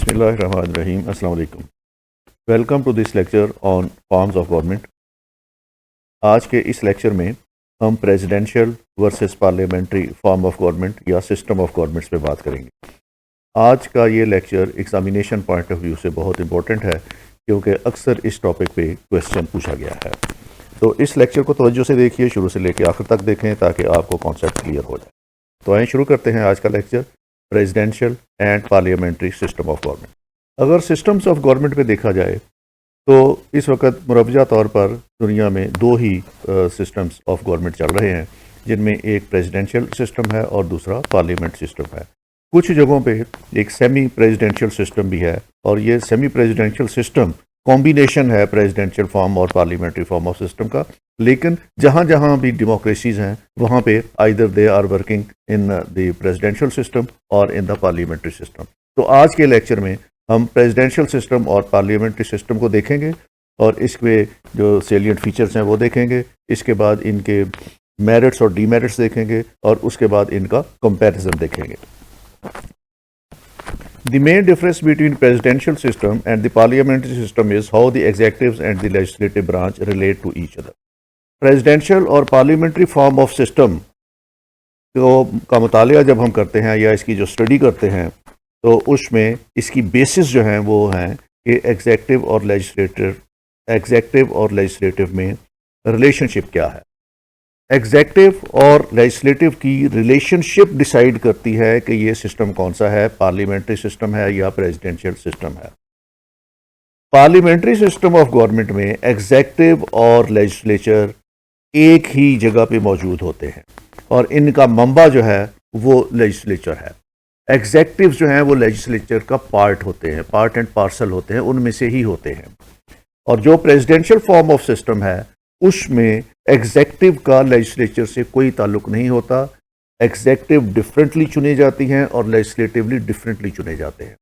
Bismillahirrahmanirrahim. Assalamu alaikum. Welcome to this lecture on forms of government. आज के इस lecture में हम presidential versus parliamentary form of government या सिस्टम ऑफ गवर्नमेंट्स पे बात करेंगे। आज का ये lecture examination point of view से बहुत इंपॉर्टेंट है क्योंकि अक्सर इस टॉपिक पे क्वेश्चन पूछा गया है। तो इस लेक्चर को तवज्जो से देखिए, शुरू से लेकर आखिर तक देखें ताकि आपको कॉन्सेप्ट क्लियर हो जाए। तो आइए शुरू करते हैं आज का lecture, presidential and parliamentary system of government. अगर सिस्टम्स ऑफ गवर्नमेंट पे देखा जाए तो इस वक्त मुरवजा तौर पर दुनिया में दो ही सिस्टम्स ऑफ गवर्नमेंट चल रहे हैं, जिनमें एक प्रेसिडेंशियल सिस्टम है और दूसरा पार्लियामेंट सिस्टम है। कुछ जगहों पे एक सेमी प्रेसिडेंशियल सिस्टम भी है और ये सेमी प्रेसिडेंशियल सिस्टम कॉम्बिनेशन है प्रेसिडेंशियल फॉर्म और पार्लियामेंट्री फॉर्म ऑफ सिस्टम का। लेकिन जहाँ जहाँ भी डेमोक्रेसीज हैं वहाँ पे either they are working in the presidential system और इन द पार्लियामेंट्री सिस्टम। तो आज के लेक्चर में हम प्रेसिडेंशियल सिस्टम और पार्लियामेंट्री सिस्टम को देखेंगे और इसके जो सेलिएंट फीचर्स हैं वो देखेंगे। इसके बाद इनके मेरिट्स और डीमेरिट्स देखेंगे और उसके बाद इनका कंपैरिजन देखेंगे। The main difference between presidential system and the parliamentary system is how the executive and the legislative branch relate to each other. Presidential और parliamentary form of system का मुतालिया जब हम करते हैं या इसकी जो स्टडी करते हैं तो उसमें इसकी बेसिस जो हैं वो हैं कि एग्जेक्टिव और लेजिस्लेटिव में रिलेशनशिप क्या है। एग्जेक्टिव और लेजिस्लेटिव की रिलेशनशिप डिसाइड करती है कि ये सिस्टम कौन सा है, पार्लियामेंट्री सिस्टम है या प्रेसिडेंशियल सिस्टम है। पार्लियामेंट्री सिस्टम ऑफ गवर्नमेंट में एग्जेक्टिव और लेजिस्लेचर एक ही जगह पे मौजूद होते हैं और इनका मंबा जो है वो लेजिस्लेचर है। एग्जेक्टिव्स जो हैं वो लेजिस्लेचर का पार्ट होते हैं, पार्ट एंड पार्सल होते हैं, उनमें से ही होते हैं। और जो प्रेसिडेंशियल फॉर्म ऑफ सिस्टम है उसमें एग्जेक्टिव का लेजिस्लेचर से कोई ताल्लुक नहीं होता। एग्जेक्टिव डिफरेंटली चुने जाती हैं और लेजिस्लेटिवली डिफरेंटली चुने जाते हैं।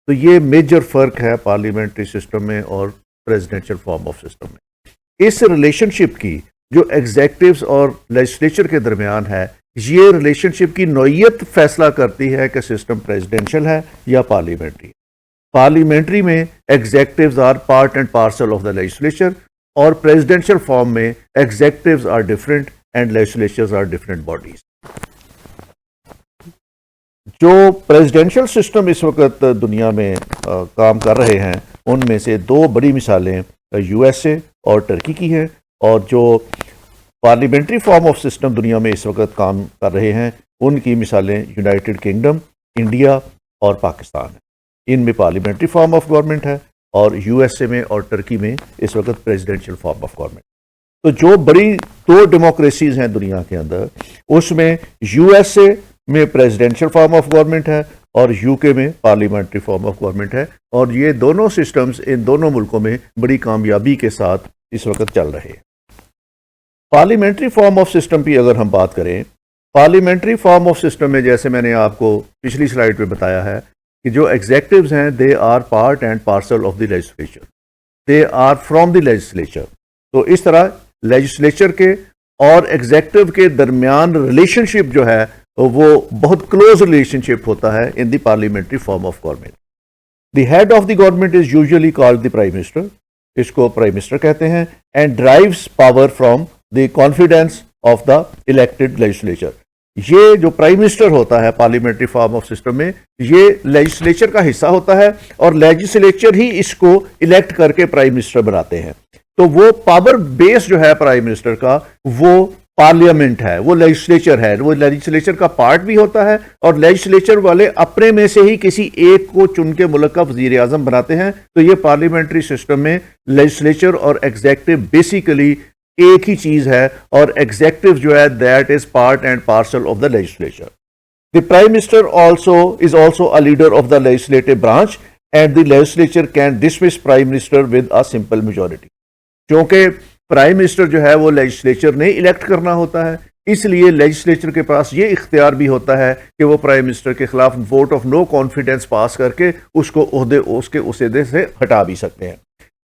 तो ये मेजर फर्क है पार्लियामेंट्री सिस्टम में और प्रेसिडेंशियल फॉर्म ऑफ सिस्टम में। इस रिलेशनशिप की जो एग्जेक्टिव्स और लेजिस्लेचर के दरमियान है, ये रिलेशनशिप की नौइयत फैसला करती है कि सिस्टम प्रेसिडेंशियल है या पार्लियामेंट्री। पार्लियामेंट्री में executives are part and parcel of the legislature और प्रेसिडेंशियल फॉर्म में executives are different and legislatures are different bodies. जो प्रेसिडेंशियल सिस्टम इस वक्त दुनिया में काम कर रहे हैं उनमें से दो बड़ी मिसालें यूएसए और टर्की की हैं, और जो पार्लियामेंट्री फॉर्म ऑफ सिस्टम दुनिया में इस वक्त काम कर रहे हैं उनकी मिसालें यूनाइटेड किंगडम, इंडिया और पाकिस्तान है। इनमें पार्लियामेंट्री फॉर्म ऑफ गवर्नमेंट है और यूएसए में और टर्की में इस वक्त प्रेसिडेंशियल फॉर्म ऑफ गवर्नमेंट। तो जो बड़ी दो डेमोक्रेसीज हैं दुनिया के अंदर उसमें यूएसए में प्रेसिडेंशियल फॉर्म ऑफ गवर्नमेंट है और यूके में पार्लियामेंट्री फॉर्म ऑफ गवर्नमेंट है, और ये दोनों सिस्टम्स इन दोनों मुल्कों में बड़ी कामयाबी के साथ इस वक्त चल रहे हैं। पार्लियामेंट्री फॉर्म ऑफ सिस्टम की अगर हम बात करें, पार्लियामेंट्री फॉर्म ऑफ सिस्टम में जैसे मैंने आपको पिछली स्लाइड पे बताया है कि जो एग्जेक्टिव्स हैं they are part and parcel of the legislature, they are from the legislature. तो इस तरह लेजिस्लेचर के और एग्जेक्टिव के दरमियान रिलेशनशिप जो है वो बहुत क्लोज रिलेशनशिप होता है in the parliamentary form of government. The head of the government is usually called the prime minister, इसको प्राइम मिनिस्टर कहते हैं, and drives power from the confidence of the elected legislature. ये जो prime minister होता है parliamentary form of system में, ये legislature का हिस्सा होता है और लेजिस्लेचर ही इसको इलेक्ट करके प्राइम मिनिस्टर बनाते हैं। तो वो पावर बेस जो है प्राइम मिनिस्टर का वो पार्लियामेंट है, वो लेजिस्लेचर है, वो लेजिस्लेचर का पार्ट भी होता है और लेजिस्लेचर वाले अपने में से ही किसी एक को चुन के मुल्क का वजीर आजम बनाते हैं। तो ये पार्लियामेंट्री सिस्टम में लेजिस्लेचर और एग्जेक्टिव बेसिकली एक ही चीज है और एग्जेक्टिव जो है that is part and parcel of the legislature. The prime minister also is also a leader of the legislative branch and the legislature can dismiss prime minister with a simple majority. क्योंकि prime minister जो है वो legislature ने elect करना होता है, इसलिए legislature के पास ये इख्तियार भी होता है कि वो प्राइम मिनिस्टर के खिलाफ वोट ऑफ नो कॉन्फिडेंस पास करके उसको उसके उहदे से हटा भी सकते हैं।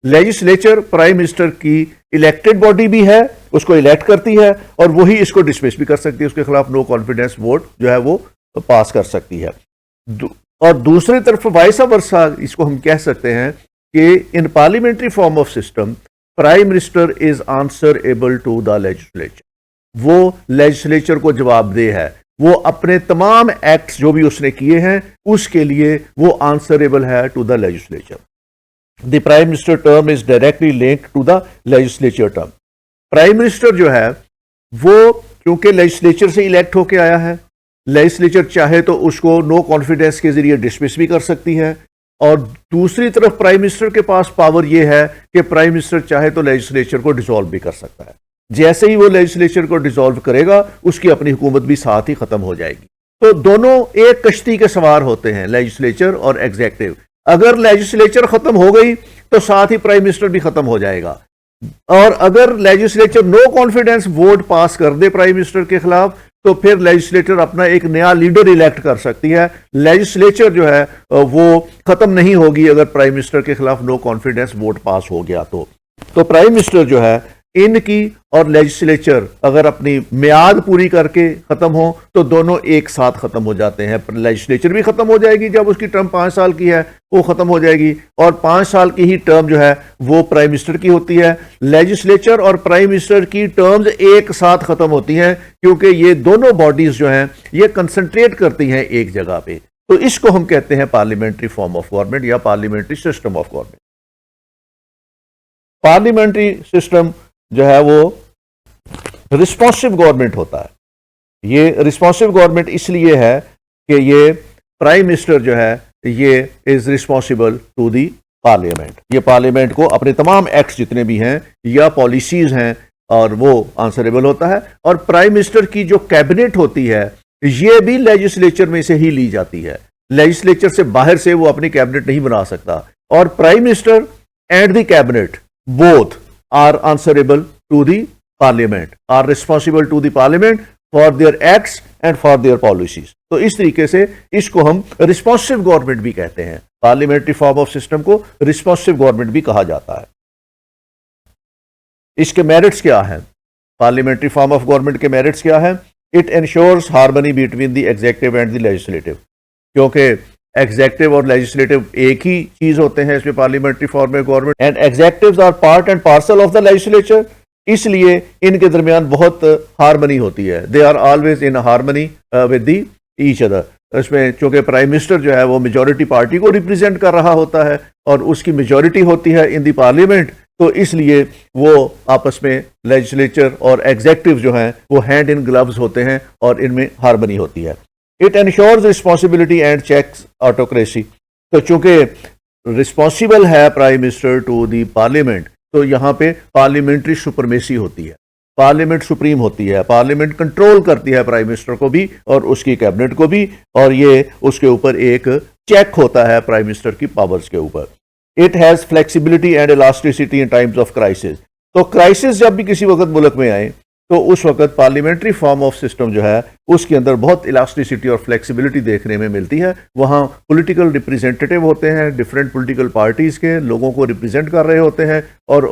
लेजिस्लेचर प्राइम मिनिस्टर की इलेक्टेड बॉडी भी है, उसको इलेक्ट करती है और वही इसको डिसमिस भी कर सकती है, उसके खिलाफ नो कॉन्फिडेंस वोट जो है वो पास कर सकती है। और दूसरी तरफ वाइस वर्सा इसको हम कह सकते हैं कि in parliamentary form of system prime minister is answerable to the legislature, वो लेजिस्लेचर को जवाबदेह है, वो अपने तमाम एक्ट्स जो भी उसने किए हैं उसके लिए वो आंसरेबल है to the legislature. The prime minister term is directly linked to the legislature term. Prime minister जो है वो क्योंकि लेजिस्लेचर से इलेक्ट होके आया है, लेजिस्लेचर चाहे तो उसको नो कॉन्फिडेंस के जरिए डिसमिस भी कर सकती है, और दूसरी तरफ प्राइम मिनिस्टर के पास पावर यह है कि प्राइम मिनिस्टर चाहे तो लेजिस्लेचर को डिसॉल्व भी कर सकता है। जैसे ही वो लेजिस्लेचर को डिसॉल्व करेगा उसकी अपनी हुकूमत भी साथ ही खत्म हो जाएगी। तो दोनों एक कश्ती के सवार होते हैं, लेजिस्लेचर और एग्जीक्यूटिव। अगर लेजिस्लेचर खत्म हो गई तो साथ ही प्राइम मिनिस्टर भी खत्म हो जाएगा, और अगर लेजिस्लेचर नो कॉन्फिडेंस वोट पास कर दे प्राइम मिनिस्टर के खिलाफ तो फिर लेजिस्लेचर अपना एक नया लीडर इलेक्ट कर सकती है। लेजिस्लेचर जो है वो खत्म नहीं होगी अगर प्राइम मिनिस्टर के खिलाफ नो कॉन्फिडेंस वोट पास हो गया तो प्राइम मिनिस्टर जो है इनकी और लेजिस्लेचर अगर अपनी मियाद पूरी करके खत्म हो तो दोनों एक साथ खत्म हो जाते हैं। लेजिस्लेचर भी खत्म हो जाएगी, जब उसकी टर्म 5 साल की है वो खत्म हो जाएगी, और 5 साल की ही टर्म जो है वो प्राइम मिनिस्टर की होती है। लेजिस्लेचर और प्राइम मिनिस्टर की टर्म्स एक साथ खत्म होती हैं क्योंकि ये दोनों बॉडीज जो हैं ये कंसंट्रेट करती हैं एक जगह पे। तो इसको हम कहते हैं पार्लियामेंट्री फॉर्म ऑफ गवर्नमेंट या parliamentary system of government. Parliamentary system जो है वो रिस्पॉन्सिव गवर्नमेंट होता है। ये रिस्पॉन्सिव गवर्नमेंट इसलिए है कि ये प्राइम मिनिस्टर जो है ये is responsible to the parliament. ये पार्लियामेंट को अपने तमाम एक्ट्स जितने भी हैं या पॉलिसीज हैं और वो आंसरेबल होता है। और प्राइम मिनिस्टर की जो कैबिनेट होती है ये भी लेजिस्लेचर में से ही ली जाती है, लेजिस्लेचर से बाहर से वो अपनी कैबिनेट नहीं बना सकता। और prime minister and the cabinet both are answerable to the parliament, are responsible to the parliament for their acts and for their policies। तो इस तरीके से इसको हम रिस्पॉन्सिव गवर्नमेंट भी कहते हैं। पार्लियामेंट्री फॉर्म ऑफ सिस्टम को रिस्पॉन्सिव गवर्नमेंट भी कहा जाता है। इसके मेरिट्स क्या हैं? पार्लियामेंट्री फॉर्म ऑफ गवर्नमेंट के मेरिट्स क्या हैं? It ensures harmony between the executive and the legislative, क्योंकि एग्जीक्यूटिव और लेजिस्लेटिव एक ही चीज होते हैं इसमें parliamentary form of government, and executives are part and parcel of the legislature, इसलिए इनके दरमियान बहुत हार्मनी होती है। They are always in harmony with the each other. इसमें चूंकि प्राइम मिनिस्टर जो है वो मेजॉरिटी पार्टी को रिप्रेजेंट कर रहा होता है और उसकी मेजॉरिटी होती है इन दी पार्लियामेंट, तो इसलिए वो आपस में लेजिस्लेचर और एग्जीक्यूटिव जो हैं वो हैंड इन ग्लव्स होते हैं और इनमें हार्मनी होती है। It ensures responsibility and checks autocracy. तो चूंकि रिस्पॉन्सिबल है prime minister to the parliament तो यहाँ पे पार्लियामेंट्री सुपरमेसी होती है, पार्लियामेंट सुप्रीम होती है, पार्लियामेंट कंट्रोल करती है प्राइम मिनिस्टर को भी और उसकी कैबिनेट को भी, और ये उसके ऊपर एक चेक होता है प्राइम मिनिस्टर की पावर्स के ऊपर। It has flexibility and elasticity in times of crisis. तो क्राइसिस जब भी किसी वक्त मुल्क में आए तो उस वक्त पार्लियामेंट्री फॉर्म ऑफ सिस्टम जो है उसके अंदर बहुत इलास्टिसिटी और फ्लेक्सिबिलिटी देखने में मिलती है। वहाँ पॉलिटिकल रिप्रेजेंटेटिव होते हैं, डिफरेंट पॉलिटिकल पार्टीज के लोगों को रिप्रेजेंट कर रहे होते हैं, और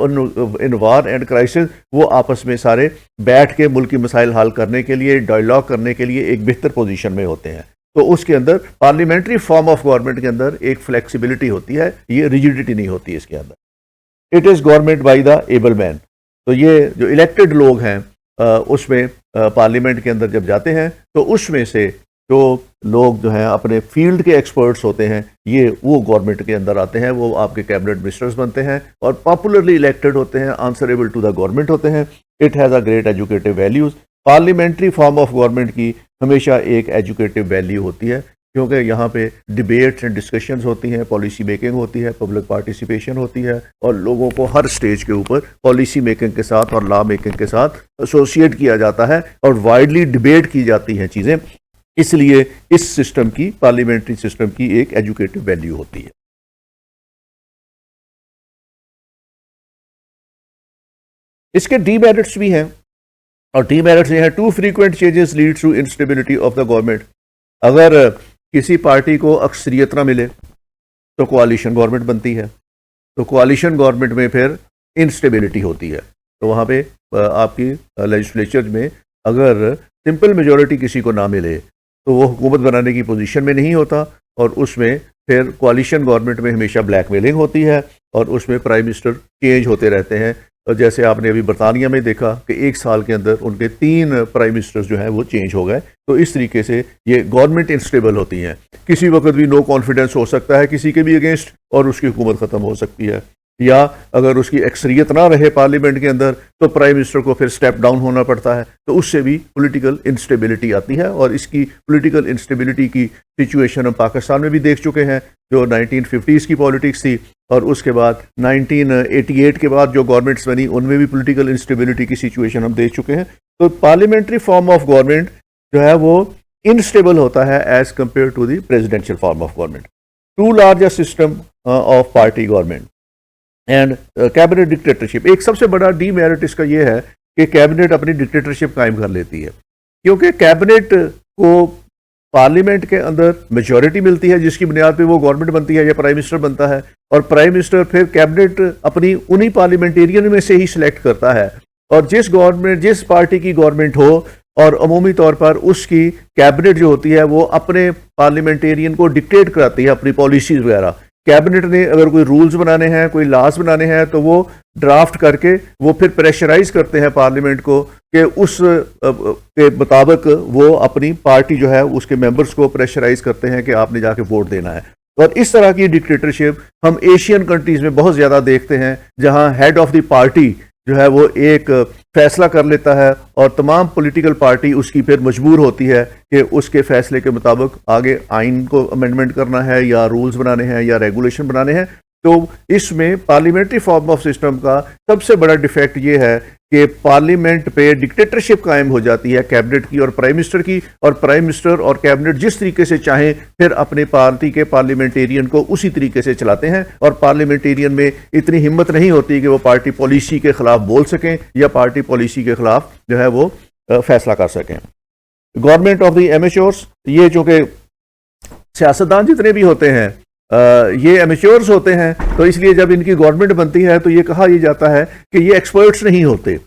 इन वार एंड क्राइसिस वो आपस में सारे बैठ के मुल्क की मसाइल हल करने के लिए, डायलॉग करने के लिए एक बेहतर पोजीशन में होते हैं। तो उसके अंदर पार्लियामेंट्री फॉर्म ऑफ गवर्नमेंट के अंदर एक फ्लेक्सिबिलिटी होती है, ये रिजिडिटी नहीं होती इसके अंदर। It is government by the able man. तो ये जो इलेक्टेड लोग हैं उसमें पार्लियामेंट के अंदर जब जाते हैं तो उसमें से जो लोग जो हैं अपने फील्ड के एक्सपर्ट्स होते हैं ये वो गवर्नमेंट के अंदर आते हैं, वो आपके कैबिनेट मिनिस्टर्स बनते हैं और पॉपुलरली इलेक्टेड होते हैं, आंसरेबल टू द गवर्नमेंट होते हैं। It has a great educative values. Parliamentary form of government की हमेशा एक एजुकेटिव वैल्यू होती है क्योंकि यहाँ पे डिबेट्स एंड डिस्कशंस होती हैं, पॉलिसी मेकिंग होती है, पब्लिक पार्टिसिपेशन होती है, और लोगों को हर स्टेज के ऊपर पॉलिसी मेकिंग के साथ और लॉ मेकिंग के साथ एसोसिएट किया जाता है और वाइडली डिबेट की जाती हैं चीज़ें। इसलिए इस सिस्टम की, पार्लियामेंट्री सिस्टम की एक एजुकेटिव वैल्यू होती है। इसके डीमेरिट्स भी हैं, और डीमेरिट्स ये हैं, too frequent changes leads to instability of the government. अगर किसी पार्टी को अक्सरियत ना मिले तो कोalition गवर्नमेंट बनती है, तो कोalition गवर्नमेंट में फिर इंस्टेबिलिटी होती है। तो वहाँ पे आपकी लेजिस्लेचर में अगर सिंपल मेजॉरिटी किसी को ना मिले तो वो हुकूमत बनाने की पोजीशन में नहीं होता, और उसमें फिर कोalition गवर्नमेंट में हमेशा ब्लैकमेलिंग होती है और उसमें प्राइम मिनिस्टर चेंज होते रहते हैं। और जैसे आपने अभी बरतानिया में देखा कि 1 साल के अंदर उनके 3 प्राइम मिनिस्टर्स जो हैं वो चेंज हो गए। तो इस तरीके से ये गवर्नमेंट इंस्टेबल होती हैं, किसी वक्त भी नो कॉन्फिडेंस हो सकता है किसी के भी अगेंस्ट और उसकी हुकूमत ख़त्म हो सकती है, या अगर उसकी एक्सरियत ना रहे पार्लियामेंट के अंदर तो प्राइम मिनिस्टर को फिर स्टेप डाउन होना पड़ता है। तो उससे भी पॉलिटिकल इंस्टेबिलिटी आती है और इसकी पॉलिटिकल इंस्टेबिलिटी की सिचुएशन हम पाकिस्तान में भी देख चुके हैं, जो 1950s की पॉलिटिक्स थी और उसके बाद 1988 के बाद जो गवर्नमेंट्स बनी उनमें भी पॉलिटिकल इंस्टेबिलिटी की सिचुएशन हम देख चुके हैं। तो पार्लियामेंट्री फॉर्म ऑफ गवर्नमेंट जो है वो इनस्टेबल होता है as compare to the presidential form of government. Two largest system of party government and cabinet dictatorship. एक सबसे बड़ा डीमेरिट इसका यह है कि कैबिनेट अपनी डिक्टेटरशिप कायम कर लेती है, क्योंकि कैबिनेट को पार्लियामेंट के अंदर मेजॉरिटी मिलती है जिसकी बुनियाद पे वो गवर्नमेंट बनती है या प्राइम मिनिस्टर बनता है, और प्राइम मिनिस्टर फिर कैबिनेट अपनी उन्हीं पार्लियामेंटेरियन में से ही सिलेक्ट करता है। और जिस पार्टी की गवर्नमेंट हो और अमूमी तौर पर उसकी कैबिनेट जो होती है वो अपने पार्लियामेंटेरियन को डिक्टेट कराती है अपनी पॉलिसीज वगैरह। कैबिनेट ने अगर कोई रूल्स बनाने हैं, कोई लॉज बनाने हैं, तो वो ड्राफ्ट करके वो फिर प्रेशराइज करते हैं पार्लियामेंट को कि उस के मुताबिक वो अपनी पार्टी जो है उसके मेंबर्स को प्रेशराइज करते हैं कि आपने जाके वोट देना है। और इस तरह की डिक्टेटरशिप हम एशियन कंट्रीज में बहुत ज़्यादा देखते हैं, जहां हेड ऑफ द पार्टी जो है वो एक फैसला कर लेता है और तमाम पॉलिटिकल पार्टी उसकी फिर मजबूर होती है कि उसके फैसले के मुताबिक आगे आइन को अमेंडमेंट करना है या रूल्स बनाने हैं या रेगुलेशन बनाने हैं। तो इसमें पार्लियामेंट्री फॉर्म ऑफ सिस्टम का सबसे बड़ा डिफेक्ट ये है कि पार्लियामेंट पे डिक्टेटरशिप कायम हो जाती है कैबिनेट की और प्राइम मिनिस्टर की, और प्राइम मिनिस्टर और कैबिनेट जिस तरीके से चाहें फिर अपने पार्टी के पार्लियामेंटेरियन को उसी तरीके से चलाते हैं। और पार्लियामेंटेरियन में इतनी हिम्मत नहीं होती कि वो पार्टी पॉलिसी के खिलाफ बोल सकें या पार्टी पॉलिसी के खिलाफ जो है वो फैसला कर सकें। गवर्नमेंट ऑफ द एमेच्योर्स, ये जो कि सियासतदान जितने भी होते हैं ये एमेच्योर्स होते हैं, तो इसलिए जब इनकी गवर्नमेंट बनती है तो ये कहा यह जाता है कि ये एक्सपर्ट्स नहीं होते।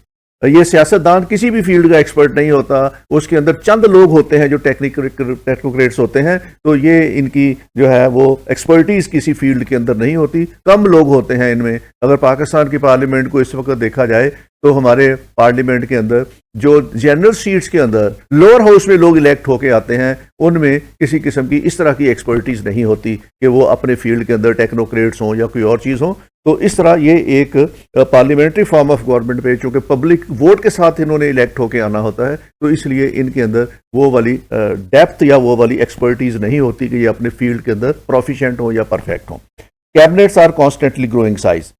ये सियासतदान किसी भी फील्ड का एक्सपर्ट नहीं होता, उसके अंदर चंद लोग होते हैं जो टेक्नोक्रेट्स होते हैं। तो ये इनकी जो है वो एक्सपर्टीज किसी फील्ड के अंदर नहीं होती, कम लोग होते हैं इनमें। अगर पाकिस्तान की पार्लियामेंट को इस वक्त देखा जाए तो हमारे पार्लियामेंट के अंदर जो जनरल सीट्स के अंदर लोअर हाउस में लोग इलेक्ट होके आते हैं, उनमें किसी किस्म की इस तरह की एक्सपर्टीज नहीं होती कि वो अपने फील्ड के अंदर टेक्नोक्रेट्स हों या कोई और चीज़ हो। तो इस तरह ये एक पार्लियामेंट्री फॉर्म ऑफ गवर्नमेंट पे, चूंकि पब्लिक वोट के साथ इन्होंने इलेक्ट होके आना होता है, तो इसलिए इनके अंदर वो वाली डेप्थ या वो वाली एक्सपर्टीज नहीं होती कि ये अपने फील्ड के अंदर प्रोफिशिएंट हो या परफेक्ट हो। Cabinets are constantly growing size.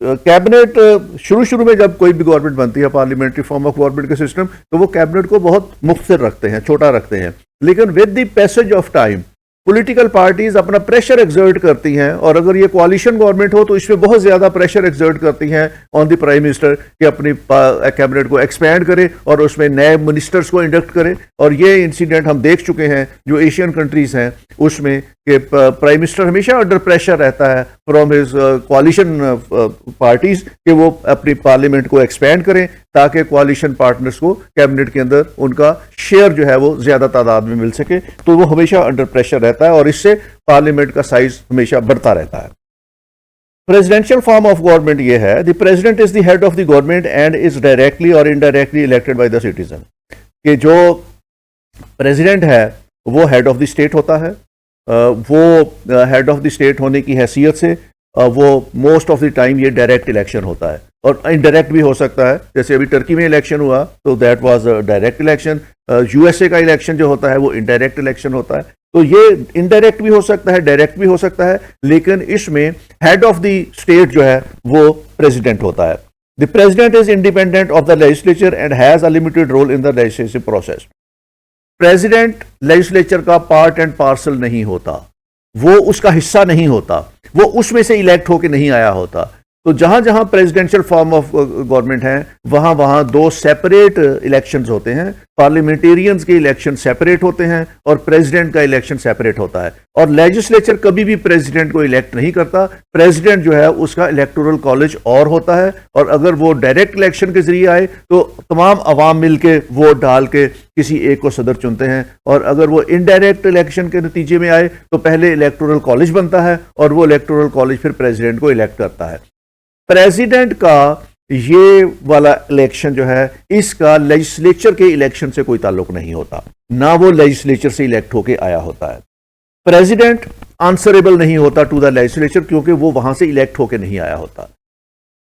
Cabinet शुरू में जब कोई भी गवर्नमेंट बनती है पार्लियामेंट्री फॉर्म ऑफ गवर्नमेंट के सिस्टम, तो वो कैबिनेट को बहुत मुख्तर रखते हैं, छोटा रखते हैं। लेकिन with the passage of time political parties अपना प्रेशर एक्सर्ट करती हैं, और अगर ये कोalition गवर्नमेंट हो तो इसमें बहुत ज्यादा प्रेशर एक्सर्ट करती हैं ऑन द प्राइम मिनिस्टर कि अपनी कैबिनेट को एक्सपैंड करे और उसमें नए मिनिस्टर्स को इंडक्ट करे। और ये इंसिडेंट हम देख चुके हैं जो एशियन कंट्रीज हैं उसमें कि प्राइम मिनिस्टर हमेशा अंडर प्रेशर रहता है फ्रॉम हिज कोalition पार्टीज कि वो अपनी पार्लियामेंट को एक्सपैंड करें ताकि कोalition पार्टनर्स को कैबिनेट के अंदर उनका शेयर जो है वो ज्यादा तादाद में मिल सके। तो वो हमेशा अंडर प्रेशर रहता है और इससे पार्लियामेंट का साइज हमेशा बढ़ता रहता है। प्रेसिडेंशियल फॉर्म ऑफ गवर्नमेंट ये है, the president is the head of the government and is directly और indirectly elected by the citizen. कि जो प्रेसिडेंट है वो हेड ऑफ द स्टेट होता है, वो हेड ऑफ द स्टेट होने की हैसियत से वो मोस्ट ऑफ द टाइम ये डायरेक्ट इलेक्शन होता है, और इनडायरेक्ट भी हो सकता है। जैसे अभी टर्की में इलेक्शन हुआ तो that was direct election. USA का इलेक्शन जो होता है वो इनडायरेक्ट इलेक्शन होता है। तो ये इनडायरेक्ट भी हो सकता है, डायरेक्ट भी हो सकता है, लेकिन इसमें हेड ऑफ द स्टेट जो है वो प्रेसिडेंट होता है। The president is independent of the legislature and has a limited role in the legislative process. President legislature का पार्ट एंड पार्सल नहीं होता, वो उसका हिस्सा नहीं होता, वो उसमें से इलेक्ट होके नहीं आया होता। तो जहां जहां प्रेसिडेंशियल फॉर्म ऑफ गवर्नमेंट है वहां वहां दो सेपरेट इलेक्शंस होते हैं। पार्लियामेंटेरियंस के इलेक्शन सेपरेट होते हैं और प्रेसिडेंट का इलेक्शन सेपरेट होता है। और लेजिस्लेचर कभी भी प्रेसिडेंट को इलेक्ट नहीं करता। प्रेसिडेंट जो है उसका इलेक्टोरल कॉलेज और होता है, और अगर वो डायरेक्ट इलेक्शन के जरिए आए तो तमाम अवाम मिलके वोट डाल के किसी एक को सदर चुनते हैं, और अगर वो इनडायरेक्ट इलेक्शन के नतीजे में आए तो पहले इलेक्टोरल कॉलेज बनता है और वो इलेक्टोरल कॉलेज फिर प्रेसिडेंट को इलेक्ट करता है। प्रेसिडेंट का ये वाला इलेक्शन जो है इसका लेजिस्लेचर के इलेक्शन से कोई ताल्लुक नहीं होता, ना वो लेजिस्लेचर से इलेक्ट होके आया होता है। प्रेसिडेंट आंसरेबल नहीं होता टू द लेजिस्लेचर क्योंकि वो वहां से इलेक्ट होके नहीं आया होता।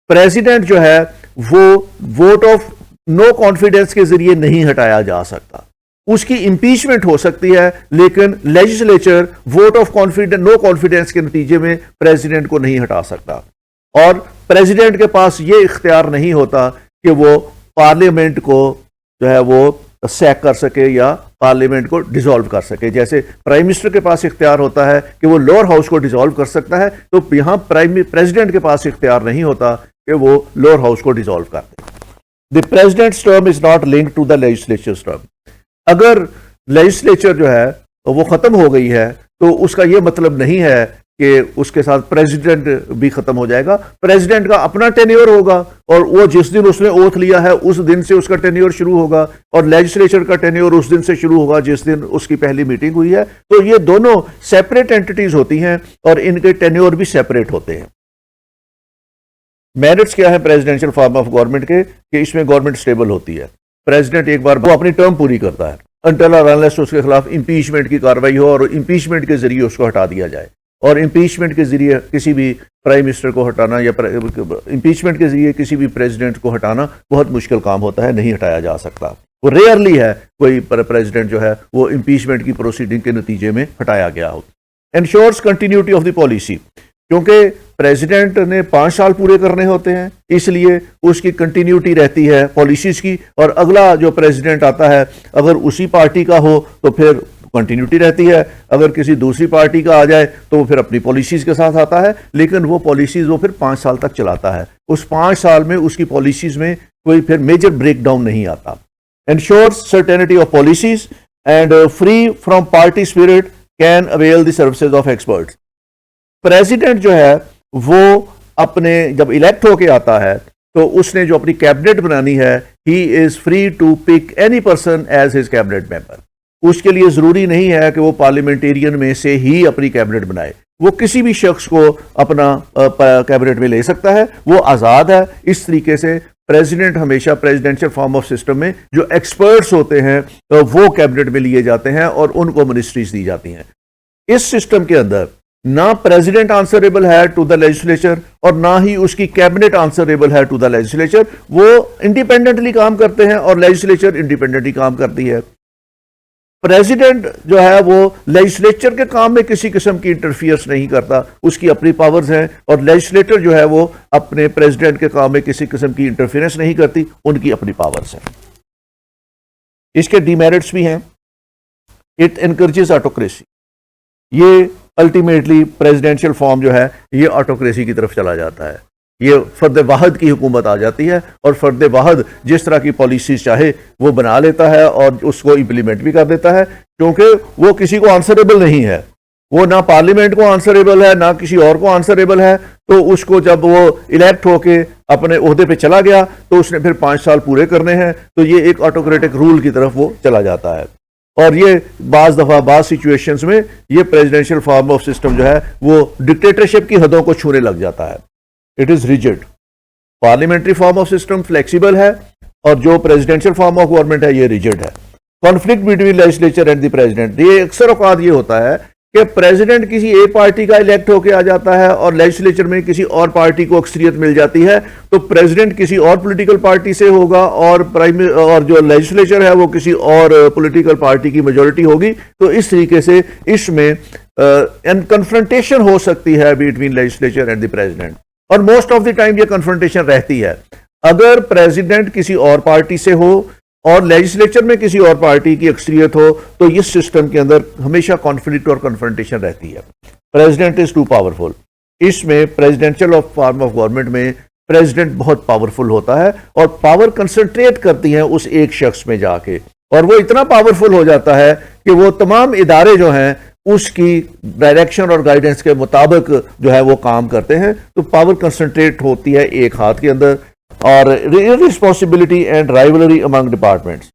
प्रेसिडेंट जो है वो वोट ऑफ नो कॉन्फिडेंस के जरिए नहीं हटाया जा सकता। उसकी इंपीचमेंट हो सकती है, लेकिन legislature vote of confidence no confidence के नतीजे में प्रेसिडेंट को नहीं हटा सकता। और प्रेसिडेंट के पास ये इख्तियार नहीं होता कि वो पार्लियामेंट को जो है वो सैक कर सके या पार्लियामेंट को डिसॉल्व कर सके। जैसे प्राइम मिनिस्टर के पास इख्तियार होता है कि वो लोअर हाउस को डिसॉल्व कर सकता है, तो यहां प्रेसिडेंट के पास इख्तियार नहीं होता कि वो लोअर हाउस को डिसॉल्व कर दे। The president's term is not linked to the legislature's term. अगर लेजिस्लेचर जो है वो खत्म हो गई है तो उसका यह मतलब नहीं है कि उसके साथ प्रेसिडेंट भी खत्म हो जाएगा। प्रेसिडेंट का अपना टेन्योर होगा और वो जिस दिन उसने ओथ लिया है उस दिन से उसका टेन्योर शुरू होगा, और लेजिस्लेचर का टेन्योर उस दिन से शुरू होगा जिस दिन उसकी पहली मीटिंग हुई है। तो ये दोनों सेपरेट एंटिटीज होती हैं और इनके टेन्योर भी सेपरेट होते हैं। मेरिट्स क्या है प्रेसिडेंशियल फॉर्म ऑफ गवर्नमेंट के कि इसमें गवर्नमेंट स्टेबल होती है। प्रेसिडेंट एक बार वो अपनी टर्म पूरी करता है अनटिल और अनलेस उसके खिलाफ इंपीचमेंट की कार्रवाई हो और इंपीचमेंट के जरिए उसको हटा दिया जाए। और इंपीचमेंट के जरिए किसी भी प्राइम मिनिस्टर को हटाना या इंपीचमेंट के जरिए किसी भी प्रेसिडेंट को हटाना बहुत मुश्किल काम होता है, नहीं हटाया जा सकता। वो रेयरली है कोई प्रेसिडेंट जो है वो इंपीचमेंट की प्रोसीडिंग के नतीजे में हटाया गया हो। Ensures continuity of the policy, क्योंकि प्रेसिडेंट ने 5 साल पूरे करने होते हैं इसलिए उसकी कंटिन्यूटी रहती है पॉलिसीज की, और अगला जो प्रेसिडेंट आता है अगर उसी पार्टी का हो तो फिर कंटिन्यूटी रहती है। अगर किसी दूसरी पार्टी का आ जाए तो वो फिर अपनी पॉलिसीज के साथ आता है, लेकिन वो पॉलिसीज वो फिर 5 साल तक चलाता है। उस 5 साल में उसकी पॉलिसीज में कोई फिर मेजर ब्रेकडाउन नहीं आता। Ensures certainty of policies and free from party spirit can avail the services of experts. President जो है वो अपने जब इलेक्ट होके आता है तो उसने जो अपनी कैबिनेट बनानी है, he is free to pick any person as his cabinet member. उसके लिए जरूरी नहीं है कि वो पार्लियामेंटेरियन में से ही अपनी कैबिनेट बनाए, वो किसी भी शख्स को अपना कैबिनेट में ले सकता है, वो आज़ाद है। इस तरीके से प्रेसिडेंट हमेशा प्रेसिडेंशियल फॉर्म ऑफ सिस्टम में जो एक्सपर्ट्स होते हैं तो वो कैबिनेट में लिए जाते हैं और उनको मिनिस्ट्रीज दी जाती हैं। इस सिस्टम के अंदर ना प्रेसिडेंट आंसरेबल है टू द लेजिस्लेचर और ना ही उसकी कैबिनेट आंसरेबल है टू द लेजिस्लेचर। वो इंडिपेंडेंटली काम करते हैं और लेजिस्लेचर इंडिपेंडेंटली काम करती है। प्रेसिडेंट जो है वो लेजिस्लेचर के काम में किसी किस्म की इंटरफियर्स नहीं करता, उसकी अपनी पावर्स हैं, और लेजिस्लेटर जो है वो अपने प्रेसिडेंट के काम में किसी किस्म की इंटरफियरेंस नहीं करती, उनकी अपनी पावर्स हैं। इसके डिमेरिट्स भी हैं। It encourages autocracy. ये अल्टीमेटली प्रेसिडेंशियल फॉर्म जो है ये ऑटोक्रेसी की तरफ चला जाता है। ये फर्द वाहद की हुकूमत आ जाती है और फर्द वाहद जिस तरह की पॉलिसीज चाहे वो बना लेता है और उसको इम्प्लीमेंट भी कर देता है, क्योंकि वो किसी को आंसरेबल नहीं है। वो ना पार्लियामेंट को आंसरेबल है ना किसी और को आंसरेबल है। तो उसको जब वो इलेक्ट होके अपने ओहदे पे चला गया तो उसने फिर 5 साल पूरे करने हैं, तो ये एक ऑटोक्रेटिक रूल की तरफ वो चला जाता है। और ये बाज दफा बाज सिचुएशंस में ये प्रेसिडेंशियल फॉर्म ऑफ सिस्टम जो है वो डिक्टेटरशिप की हदों को छूने लग जाता है। It is rigid. Parliamentary form of system flexible है और जो प्रेसिडेंशियल फॉर्म ऑफ गवर्नमेंट है ये रिजिड है। Conflict between legislature and the president, ये अक्सर औकात ये होता है कि प्रेसिडेंट किसी एक पार्टी का इलेक्ट होकर आ जाता है और लेजिस्लेचर में किसी और पार्टी को अक्सरियत मिल जाती है, तो प्रेसिडेंट किसी और पॉलिटिकल पार्टी से होगा और जो लेजिस्लेचर है वो किसी और पॉलिटिकल पार्टी की मेजॉरिटी होगी। तो इस तरीके से इसमें कन्फ्रंटेशन हो सकती है between legislature and the president, और मोस्ट ऑफ द टाइम ये कन्फ्रंटेशन रहती है। अगर प्रेसिडेंट किसी और पार्टी से हो और लेजिस्लेचर में किसी और पार्टी की अक्सरियत हो तो इस सिस्टम के अंदर हमेशा कॉन्फ्लिक्ट और कन्फ्रंटेशन रहती है। President is too powerful. इसमें presidential of form of government में प्रेसिडेंट बहुत पावरफुल होता है और पावर कंसंट्रेट करती है उस एक शख्स में जाके, और वो इतना पावरफुल हो जाता है कि वो तमाम इदारे जो हैं उसकी डायरेक्शन और गाइडेंस के मुताबिक जो है वो काम करते हैं। तो पावर कंसंट्रेट होती है एक हाथ के अंदर। और responsibility and rivalry among departments,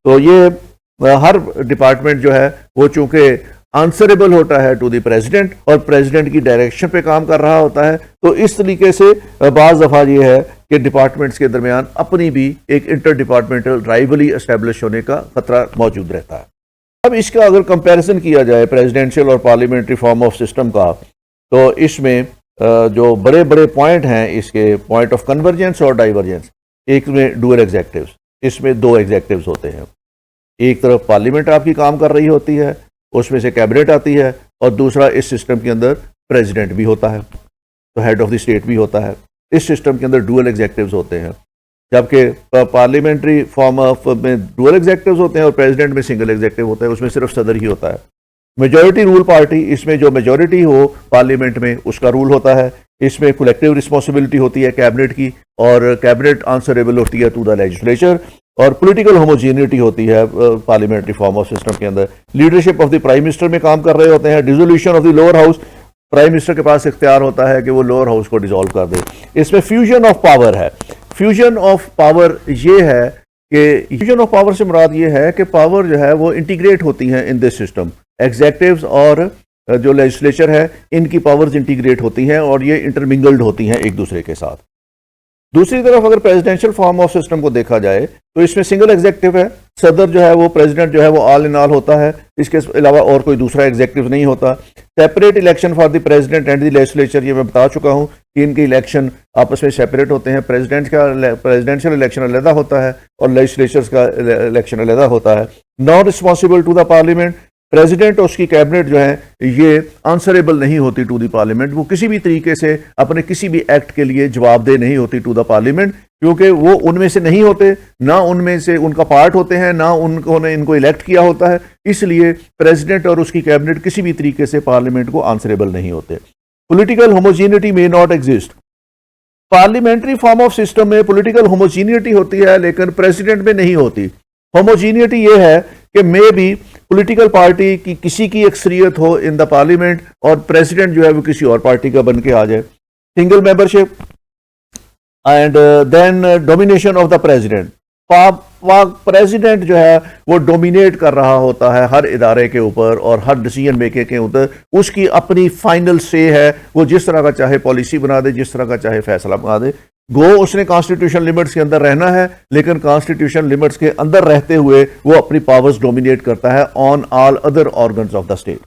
तो ये हर डिपार्टमेंट जो है वो चूंकि आंसरेबल होता है टू द प्रेसिडेंट और प्रेसिडेंट की डायरेक्शन पे काम कर रहा होता है, तो इस तरीके से बाज़ दफ़ा ये है कि डिपार्टमेंट्स के दरमियान अपनी भी एक इंटर डिपार्टमेंटल राइवली एस्टेब्लिश होने का खतरा मौजूद रहता है। अब इसका अगर कंपैरिजन किया जाए प्रेसिडेंशियल और पार्लियामेंट्री फॉर्म ऑफ सिस्टम का, तो इसमें जो बड़े बड़े पॉइंट हैं इसके, पॉइंट ऑफ कन्वर्जेंस और डाइवर्जेंस, एक में डुअल एग्जेक्टिव्स, इसमें दो एग्जेक्टिव्स होते हैं। एक तरफ पार्लियामेंट आपकी काम कर रही होती है, उसमें से कैबिनेट आती है, और दूसरा इस सिस्टम के अंदर प्रेसिडेंट भी होता है, तो हेड ऑफ द स्टेट भी होता है। इस सिस्टम के अंदर डुअल एग्जेक्टिव्स होते हैं, जबकि पार्लियामेंट्री फॉर्म ऑफ में डुअल एग्जेक्टिव्स होते हैं और प्रेसिडेंट में सिंगल एग्जेक्टिव होता है, उसमें सिर्फ सदर ही होता है। मेजॉरिटी रूल पार्टी, इसमें जो मेजॉरिटी हो पार्लियामेंट में उसका रूल होता है। इसमें कलेक्टिव रिस्पॉन्सिबिलिटी होती है कैबिनेट की, और कैबिनेट आंसरेबल होती है टू द लेजिस्लेचर, और पॉलिटिकल होमोजीनिटी होती है पार्लियामेंट्री फॉर्म ऑफ सिस्टम के अंदर। Leadership of the prime minister में काम कर रहे होते हैं। Dissolution of the lower house, prime minister के पास इख्तियार होता है कि वो लोअर हाउस को डिसॉल्व कर दे। इसमें फ्यूजन ऑफ पावर है। फ्यूजन ऑफ पावर ये है कि फ्यूजन ऑफ पावर से मुराद ये है कि पावर जो है वो इंटीग्रेट होती है इन दिस सिस्टम। एग्जेक्टिव्स और जो लेजिस्लेचर है इनकी पावर्स इंटीग्रेट होती हैं और ये इंटरमिंगल्ड होती हैं एक दूसरे के साथ। दूसरी तरफ अगर प्रेसिडेंशियल फॉर्म ऑफ सिस्टम को देखा जाए तो इसमें सिंगल एग्जेक्टिव है। सदर जो है वो प्रेसिडेंट जो है वो ऑल इन ऑल होता है, इसके अलावा और कोई दूसरा एग्जेक्टिव नहीं होता। Separate election for the president and the legislature, ये मैं बता चुका हूँ कि इनके इलेक्शन आपस में सेपरेट होते हैं। प्रेसिडेंट का प्रेसिडेंशियल इलेक्शन अलग होता है और लेजिस्लेचर्स का इलेक्शन अलग होता है। Not responsible to the parliament, president और उसकी कैबिनेट जो है ये आंसरेबल नहीं होती टू द पार्लियामेंट। वो किसी भी तरीके से अपने किसी भी एक्ट के लिए जवाबदेह नहीं होती टू द पार्लियामेंट, क्योंकि वो उनमें से नहीं होते, ना उनमें से उनका पार्ट होते हैं, ना उन्होंने इनको इलेक्ट किया होता है। इसलिए प्रेसिडेंट और उसकी कैबिनेट किसी भी तरीके से पार्लियामेंट को आंसरेबल नहीं होते। Political homogeneity may not exist. Parliamentary form of system में पॉलिटिकल होमोजीनिटी होती है लेकिन प्रेसिडेंट में नहीं होती। होमोजीनिटी ये है कि मे भी पॉलिटिकल पार्टी की किसी की अक्सरियत हो इन द पार्लियामेंट और प्रेसिडेंट जो है वो किसी और पार्टी का बन के आ जाए। Single membership and then domination of the president. President जो है वो डोमिनेट कर रहा होता है हर इदारे के ऊपर और हर डिसीजन मेकिंग के ऊपर। उसकी अपनी फाइनल से है, वो जिस तरह का चाहे पॉलिसी बना दे, जिस तरह का चाहे फैसला बना दे। गो उसने कॉन्स्टिट्यूशन लिमिट्स के अंदर रहना है, लेकिन कॉन्स्टिट्यूशन लिमिट्स के अंदर रहते हुए वो अपनी पावर्स डोमिनेट करता है on all other organs of the state.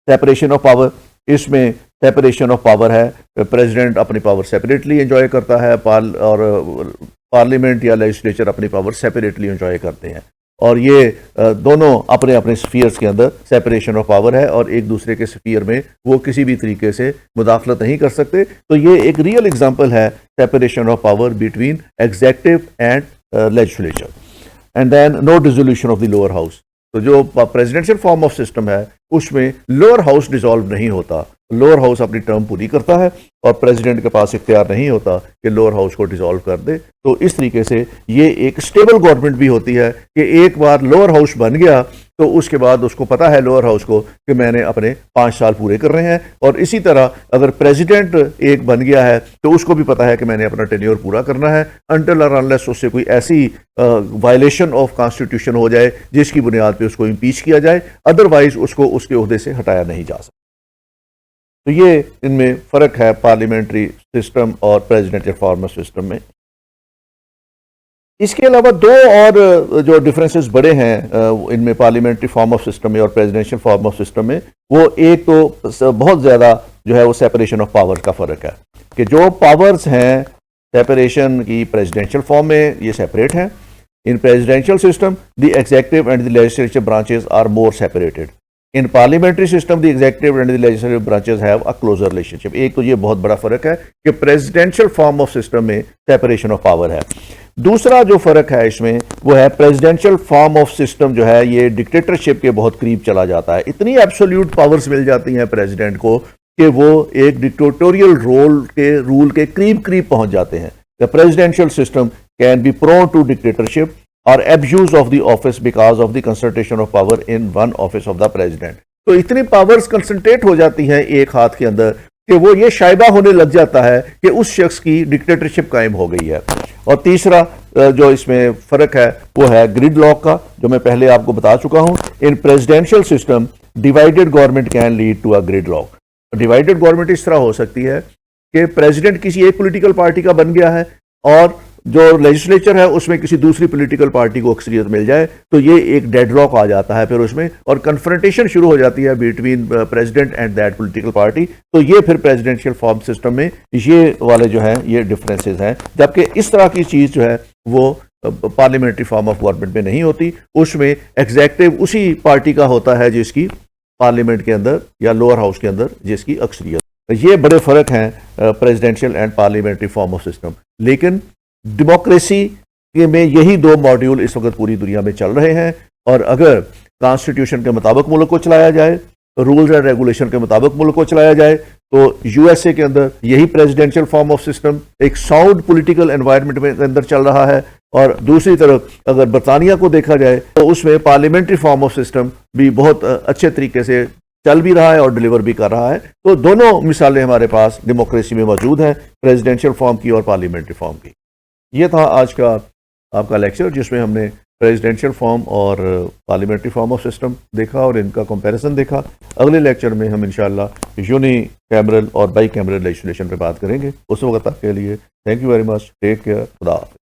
Separation of power, इसमें सेपरेशन ऑफ पावर है। प्रेसिडेंट अपनी पावर सेपरेटली एंजॉय करता है और पार्लियामेंट या लेजिस्लेचर अपनी पावर सेपरेटली एंजॉय करते हैं, और ये दोनों अपने अपने स्फीयर्स के अंदर सेपरेशन ऑफ पावर है और एक दूसरे के स्फीयर में वो किसी भी तरीके से मुदाखलत नहीं कर सकते। तो ये एक रियल एग्जांपल है separation of power between executive and legislature. And then no dissolution of the lower house. तो जो प्रेसिडेंशियल फॉर्म ऑफ सिस्टम है उसमें लोअर हाउस डिसॉल्व नहीं होता। लोअर हाउस अपनी टर्म पूरी करता है और प्रेसिडेंट के पास इख्तियार नहीं होता कि लोअर हाउस को डिसॉल्व कर दे। तो इस तरीके से ये एक स्टेबल गवर्नमेंट भी होती है कि एक बार लोअर हाउस बन गया तो उसके बाद उसको पता है लोअर हाउस को कि मैंने अपने 5 साल पूरे कर रहे हैं। और इसी तरह अगर प्रेसिडेंट एक बन गया है तो उसको भी पता है कि मैंने अपना टेन्योर पूरा करना है, अनटिल और अनलेस उससे कोई ऐसी वायलेशन ऑफ कॉन्स्टिट्यूशन हो जाए जिसकी बुनियाद पर उसको इम्पीच किया जाए, अदरवाइज उसको उसके ओहदे से हटाया नहीं जा सकता। तो ये इनमें फर्क है पार्लियामेंट्री सिस्टम और प्रेसिडेंशियल फॉर्म ऑफ सिस्टम में। इसके अलावा दो और जो डिफरेंसेस बड़े हैं इनमें पार्लियामेंट्री फॉर्म ऑफ सिस्टम में और प्रेसिडेंशियल फॉर्म ऑफ सिस्टम में, वो एक तो बहुत ज़्यादा जो है वो सेपरेशन ऑफ पावर का फ़र्क है कि जो पावर्स हैं सेपरेशन की प्रेसिडेंशियल फॉर्म में ये सेपरेट हैं। In presidential system the executive and the legislative branches are more separated. In parliamentary system the executive and the legislative branches have a closer relationship. एक तो ये बहुत बड़ा फर्क है कि प्रेसिडेंशियल फॉर्म ऑफ सिस्टम में सेपरेशन ऑफ पावर है। दूसरा जो फर्क है इसमें वो है प्रेसिडेंशियल फॉर्म ऑफ सिस्टम जो है ये डिक्टेटरशिप के बहुत करीब चला जाता है। इतनी एब्सोल्यूट पावर्स मिल जाती हैं प्रेसिडेंट को कि वो एक डिक्टेटोरियल रूल के करीब करीब पहुंच जाते हैं। The presidential system can be prone to dictatorship और abuse of the office because of the concentration of power in one office of the president. तो इतनी पावर्स कंसंट्रेट हो जाती हैं एक हाथ के अंदर कि वो ये शायबा होने लग जाता है कि उस शख्स की डिक्टेटरशिप कायम हो गई है। और तीसरा जो इसमें फर्क है वो है ग्रिड लॉक का, जो मैं पहले आपको बता चुका हूं। In presidential system divided government can lead to a gridlock. Divided government इस तरह हो सकती है कि प्रेसिडेंट किसी एक पॉलिटिकल पार्टी का बन गया है और जो लेजिस्लेचर है उसमें किसी दूसरी पॉलिटिकल पार्टी को अक्सरियत मिल जाए, तो ये एक डेडलॉक आ जाता है फिर उसमें, और कन्फ्रंटेशन शुरू हो जाती है between president and that political party. तो ये फिर प्रेसिडेंशियल फॉर्म सिस्टम में ये वाले जो हैं ये डिफरेंसेस हैं, जबकि इस तरह की चीज़ जो है वो पार्लियामेंट्री फॉर्म ऑफ गवर्नमेंट में नहीं होती। उसमें एग्जेक्टिव उसी पार्टी का होता है जिसकी पार्लियामेंट के अंदर या लोअर हाउस के अंदर जिसकी अक्सरियत। ये बड़े फर्क हैं presidential and parliamentary form of system. लेकिन डेमोक्रेसी में यही दो मॉड्यूल इस वक्त पूरी दुनिया में चल रहे हैं, और अगर कॉन्स्टिट्यूशन के मुताबिक मुल्क को चलाया जाए, रूल्स एंड रेगुलेशन के मुताबिक मुल्क को चलाया जाए, तो यूएसए के अंदर यही प्रेसिडेंशियल फॉर्म ऑफ सिस्टम एक साउंड पॉलिटिकल एनवायरनमेंट में अंदर चल रहा है। और दूसरी तरफ अगर बरतानिया को देखा जाए तो उसमें पार्लियामेंट्री फॉर्म ऑफ सिस्टम भी बहुत अच्छे तरीके से चल भी रहा है और डिलीवर भी कर रहा है। तो दोनों मिसालें हमारे पास डेमोक्रेसी में मौजूद हैं, प्रेसिडेंशियल फॉर्म की और पार्लियामेंट्री फॉर्म की। ये था आज का आपका लेक्चर, जिसमें हमने प्रेसिडेंशियल फॉर्म और पार्लियामेंट्री फॉर्म ऑफ सिस्टम देखा और इनका कंपैरिजन देखा। अगले लेक्चर में हम इंशाल्लाह यूनी कैमरल और बाई कैमरल लेजिस्लेशन पे बात करेंगे। उस वक्त तक के लिए thank you very much, take care, खुदा हाफिज़।